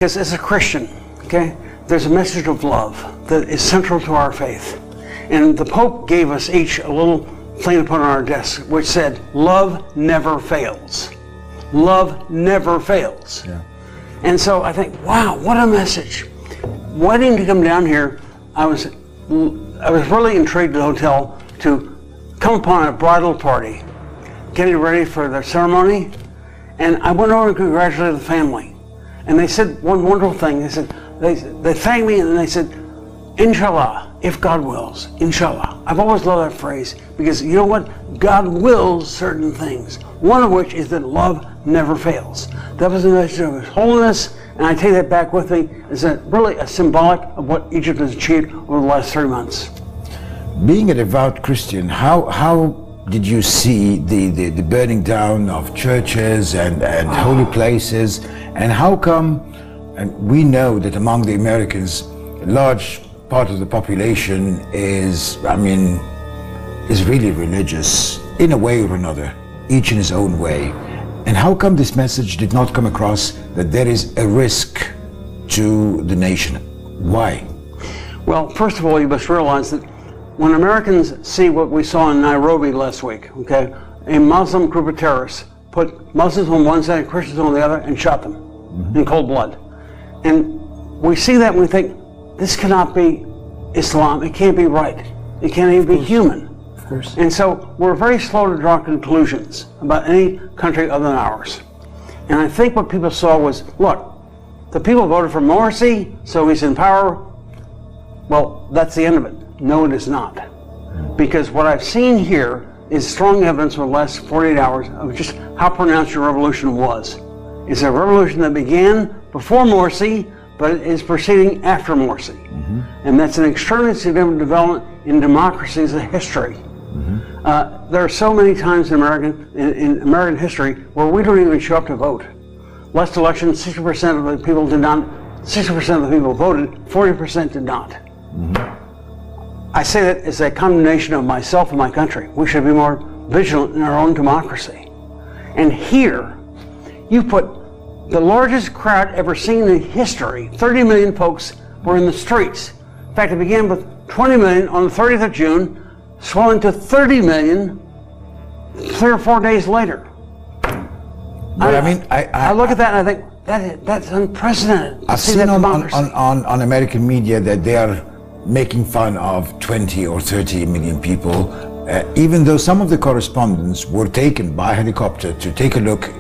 Because as a Christian, okay, there's a message of love that is central to our faith. And the Pope gave us each a little thing to put on our desk, which said, love never fails. Love never fails. Yeah. And so I think, wow, what a message. Waiting to come down here, I was really intrigued at the hotel to come upon a bridal party, getting ready for their ceremony. And I went over and congratulated the family. And they said one wonderful thing. They said, they thanked me and they said, Inshallah, if God wills, Inshallah. I've always loved that phrase because you know what? God wills certain things. One of which is that love never fails. That was the message of His holiness, and I take that back with me as really a symbolic of what Egypt has achieved over the last 3 months. Being a devout Christian, how did you see the burning down of churches and holy places, and how come, and we know that among the Americans, a large part of the population is really religious in a way or another, each in his own way. And how come this message did not come across that there is a risk to the nation? Why? Well, first of all, you must realize that when Americans see what we saw in Nairobi last week, okay, a Muslim group of terrorists put Muslims on one side and Christians on the other and shot them in cold blood. And we see that and we think, this cannot be Islam, it can't be right, it can't even be human. Of course. And so we're very slow to draw conclusions about any country other than ours. And I think what people saw was, look, the people voted for Morsi, so he's in power. Well, that's the end of it. No, it is not. Because what I've seen here is strong evidence over the last 48 hours of just how pronounced your revolution was. It's a revolution that began before Morsi, but it is proceeding after Morsi. And that's an extremely significant development in democracy's history. There are so many times in American history where we don't even show up to vote. Last election, 60% of the people did not, 60% of the people voted, 40% did not. I say that as a condemnation of myself and my country. We should be more vigilant in our own democracy. And here, you put the largest crowd ever seen in history. 30 million folks were in the streets. In fact, it began with 20 million on the 30th of June, swelling to 30 million 3 or 4 days later. But I look at that and I think, that's unprecedented. I've seen on American media that they are making fun of 20 or 30 million people, even though some of the correspondents were taken by helicopter to take a look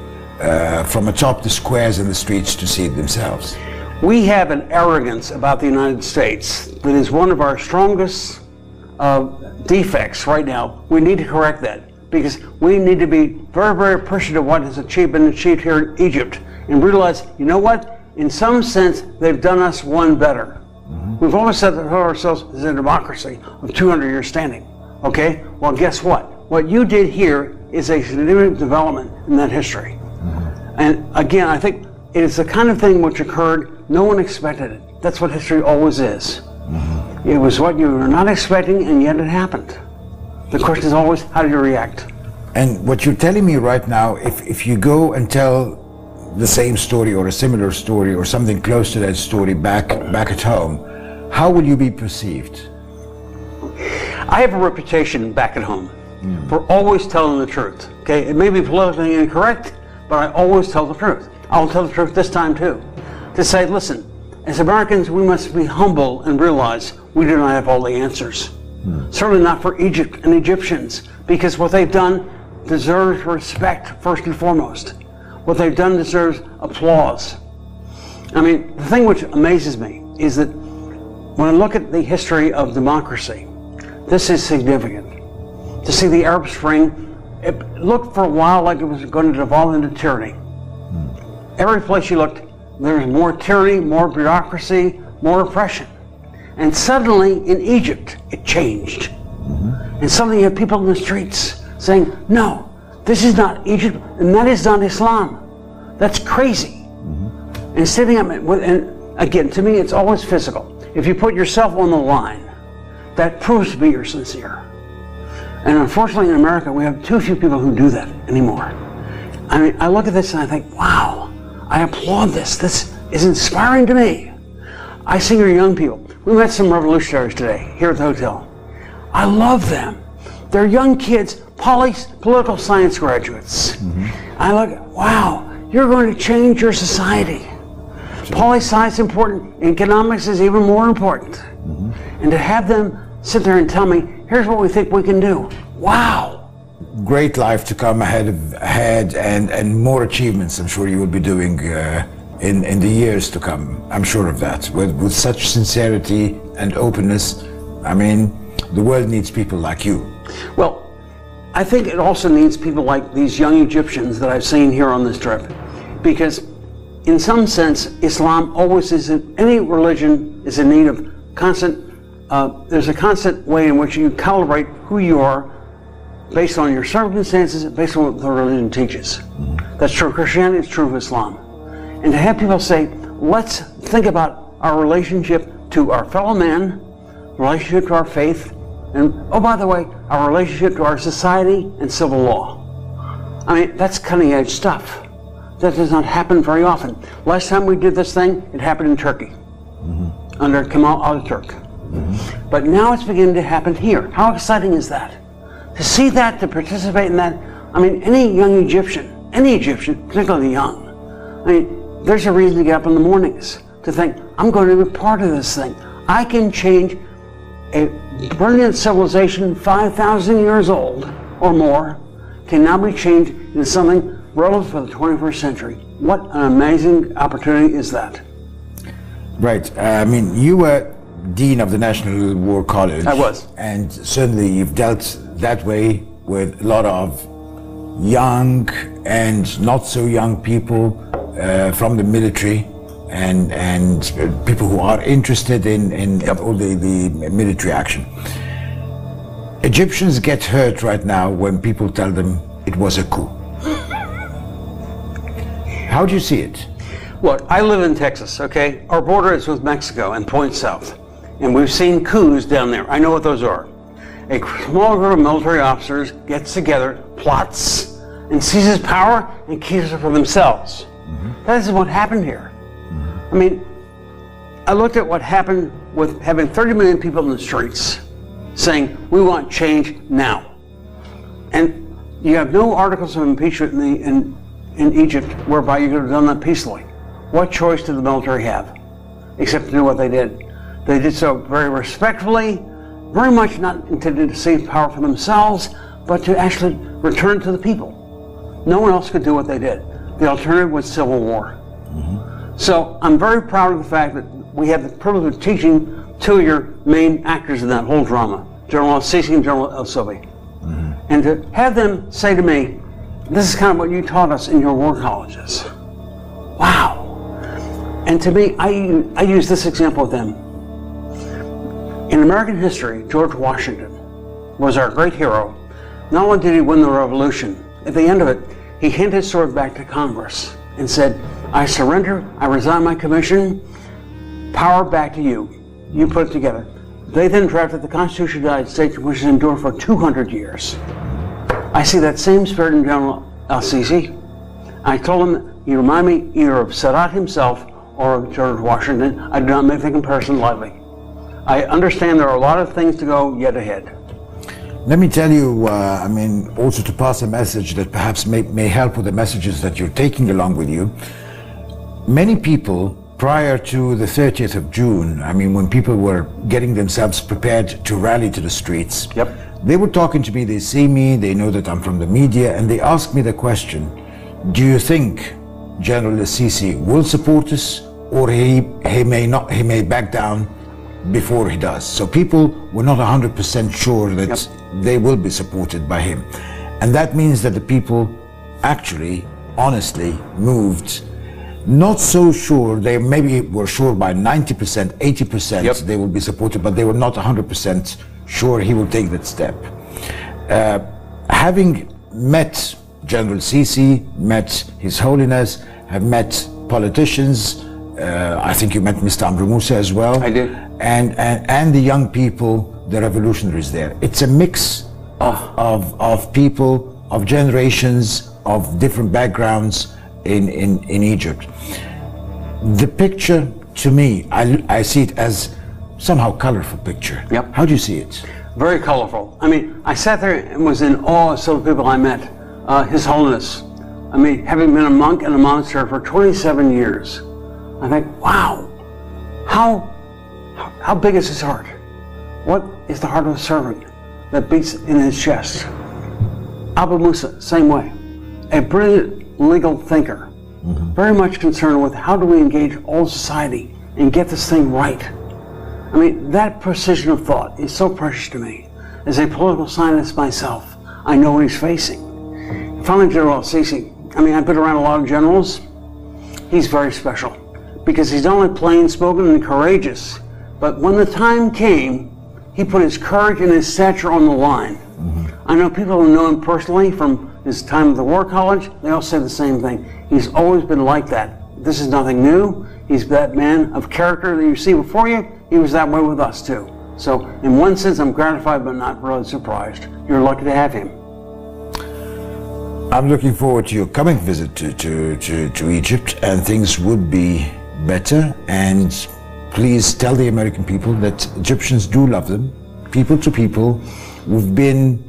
from atop the squares and the streets to see it themselves. We have an arrogance about the United States that is one of our strongest defects right now. We need to correct that because we need to be very, very appreciative of what has been achieved here in Egypt and realize, you know what? In some sense, they've done us one better. We've always said that ourselves as a democracy of 200 years standing. Okay? Well, guess what? What you did here is a significant development in that history. And again, I think it is the kind of thing which occurred, no one expected it. That's what history always is. It was what you were not expecting, and yet it happened. The question is always, how do you react? And what you're telling me right now, if you go and tell the same story or a similar story or something close to that story back at home, how will you be perceived? I have a reputation back at home for always telling the truth. Okay, it may be politically incorrect, but I always tell the truth. I'll tell the truth this time too. To say, listen, as Americans, we must be humble and realize we do not have all the answers. Certainly not for Egypt and Egyptians, because what they've done deserves respect first and foremost. What they've done deserves applause. I mean, the thing which amazes me is that when I look at the history of democracy, this is significant. To see the Arab Spring, it looked for a while like it was going to devolve into tyranny. Every place you looked, there was more tyranny, more bureaucracy, more oppression. And suddenly in Egypt, it changed. And suddenly you have people in the streets saying, no, this is not Egypt, and that is not Islam. That's crazy. And sitting up, and again, to me, it's always physical. If you put yourself on the line, that proves to be you're sincere. And unfortunately in America, we have too few people who do that anymore. I mean, I look at this and I think, wow, I applaud this. is inspiring to me. I see your young people. We met some revolutionaries today here at the hotel. I love them. They're young kids, political science graduates. I look, wow, you're going to change your society. Poli-sci is important, economics is even more important. And to have them sit there and tell me, here's what we think we can do. Wow. Great life to come ahead and more achievements I'm sure you will be doing in the years to come. I'm sure of that. With such sincerity and openness, I mean, the world needs people like you. Well, I think it also needs people like these young Egyptians that I've seen here on this trip, because in some sense, Islam always is, any religion is in need of constant, there's a constant way in which you calibrate who you are based on your circumstances, based on what the religion teaches. That's true of Christianity, it's true of Islam. And to have people say, let's think about our relationship to our fellow man, relationship to our faith, and oh, by the way, our relationship to our society and civil law. I mean, that's cutting edge stuff. That does not happen very often. Last time we did this thing, it happened in Turkey, under Kemal Ataturk. But now it's beginning to happen here. How exciting is that? To see that, to participate in that, I mean, any young Egyptian, particularly young, I mean, there's a reason to get up in the mornings, to think, I'm going to be part of this thing. I can change a brilliant civilization 5,000 years old or more can now be changed into something relevant for the 21st century. What an amazing opportunity is that? Right. I mean, you were Dean of the National War College. I was. And certainly you've dealt that way with a lot of young and not so young people from the military and people who are interested in all the military action. Egyptians get hurt right now when people tell them it was a coup. How do you see it? Look, I live in Texas, okay? Our border is with Mexico and points south. And we've seen coups down there. I know what those are. A small group of military officers gets together, plots, and seizes power and keeps it for themselves. That is what happened here. I mean, I looked at what happened with having 30 million people in the streets saying, we want change now. And you have no articles of impeachment in Egypt whereby you could have done that peacefully. What choice did the military have except to do what they did? They did so very respectfully, very much not intended to seize power for themselves, but to actually return to the people. No one else could do what they did. The alternative was civil war. So I'm very proud of the fact that we have the privilege of teaching two of your main actors in that whole drama, General Al-Sissi and General Al-Sissi. And to have them say to me, this is kind of what you taught us in your war colleges. Wow. And to me, I use this example with them. In American history, George Washington was our great hero. Not only did he win the Revolution, at the end of it, he handed his sword back to Congress and said, I surrender, I resign my commission, power back to you. You put it together. They then drafted the Constitution of the United States, which has endured for 200 years. I see that same spirit in General Al-Sissi. I told him, you remind me either of Sadat himself or of George Washington. I do not make the comparison lightly. I understand there are a lot of things to go yet ahead. Let me tell you, I mean, also to pass a message that perhaps may help with the messages that you're taking along with you. Many people, prior to the 30th of June, I mean, when people were getting themselves prepared to rally to the streets, they were talking to me, they see me, they know that I'm from the media, and they ask me the question, do you think General Al-Sissi will support us, or he may back down before he does? So people were not 100% sure that they will be supported by him. And that means that the people actually, honestly, moved not so sure. They maybe were sure by 90%, 80% they will be supported, but they were not 100% sure he will take that step. Having met General Sisi, met His Holiness, have met politicians, I think you met Mr. Amr Musa as well. I did. And the young people, the revolutionaries there. It's a mix of people, of generations, of different backgrounds in Egypt. The picture, to me, I see it as somehow colorful picture. Yep. How do you see it? Very colorful. I mean, I sat there and was in awe of some of the people I met. His Holiness. I mean, having been a monk in a monastery for 27 years, I think, wow, how big is his heart? What is the heart of a servant that beats in his chest? Abu Musa, same way. A brilliant legal thinker, very much concerned with how do we engage all society and get this thing right. I mean, that precision of thought is so precious to me. As a political scientist myself, I know what he's facing. Finally, General Al-Sissi, I mean, I've been around a lot of generals. He's very special because he's not only plain spoken and courageous, but when the time came, he put his courage and his stature on the line. I know people who know him personally from his time at the War College, they all say the same thing. He's always been like that. This is nothing new. He's that man of character that you see before you. He was that way with us too. So in one sense, I'm gratified but not really surprised. You're lucky to have him. I'm looking forward to your coming visit to Egypt, and things would be better. And please tell the American people that Egyptians do love them, people to people. We've been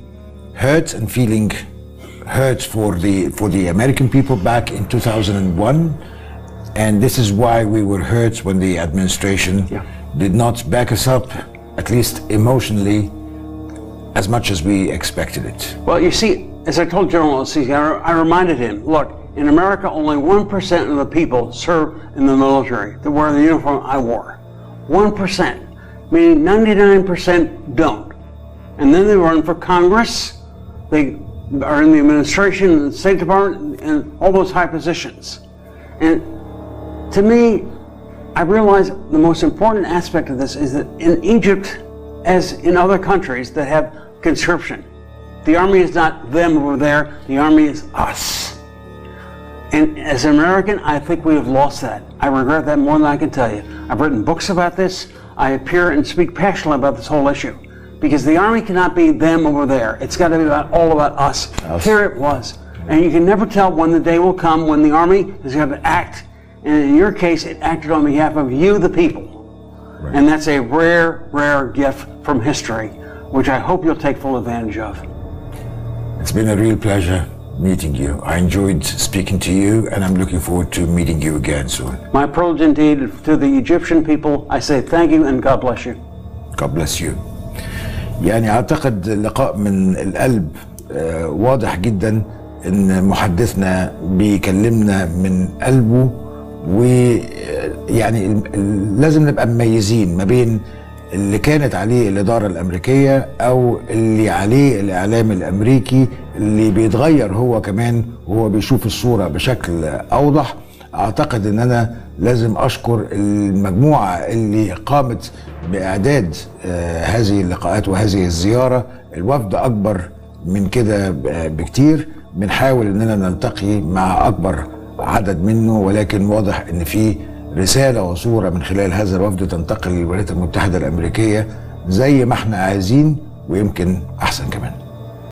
hurt and feeling hurt for the American people back in 2001, and this is why we were hurt when the administration did not back us up, at least emotionally, as much as we expected it. Well, you see, as I told General Al-Sissi, I reminded him, look, in America, only 1% of the people serve in the military that wear the uniform I wore. 1%, meaning 99% don't. And then they run for Congress, they are in the administration, the State Department, and all those high positions. And to me, I realize the most important aspect of this is that in Egypt, as in other countries that have conscription, the army is not them over there, the army is us. And as an American, I think we have lost that. I regret that more than I can tell you. I've written books about this. I appear and speak passionately about this whole issue. Because the army cannot be them over there. It's got to be all about us. Here it was. And you can never tell when the day will come when the army is going to act. And in your case, it acted on behalf of you, the people. Right. And that's a rare, rare gift from history, which I hope you'll take full advantage of. It's been a real pleasure meeting you. I enjoyed speaking to you, and I'm looking forward to meeting you again soon. My privilege indeed. To the Egyptian people, I say thank you and God bless you. God bless you. يعني أعتقد اللقاء من القلب، واضح جدا إن محدثنا بيكلمنا من قلبه، ويعني لازم نبقى مميزين ما بين اللي كانت عليه الإدارة الأمريكية أو اللي عليه الإعلام الأمريكي اللي بيتغير هو كمان وهو بيشوف الصورة بشكل أوضح. أعتقد إن أنا لازم أشكر المجموعة اللي قامت بإعداد هذه اللقاءات وهذه الزيارة. الوفد أكبر من كده بكتير، بنحاول إننا نلتقي مع أكبر عدد منه، ولكن واضح إن في رسالة وصورة من خلال هذا الوفد تنتقل للولايات المتحدة الأمريكية زي ما احنا عايزين، ويمكن أحسن كمان.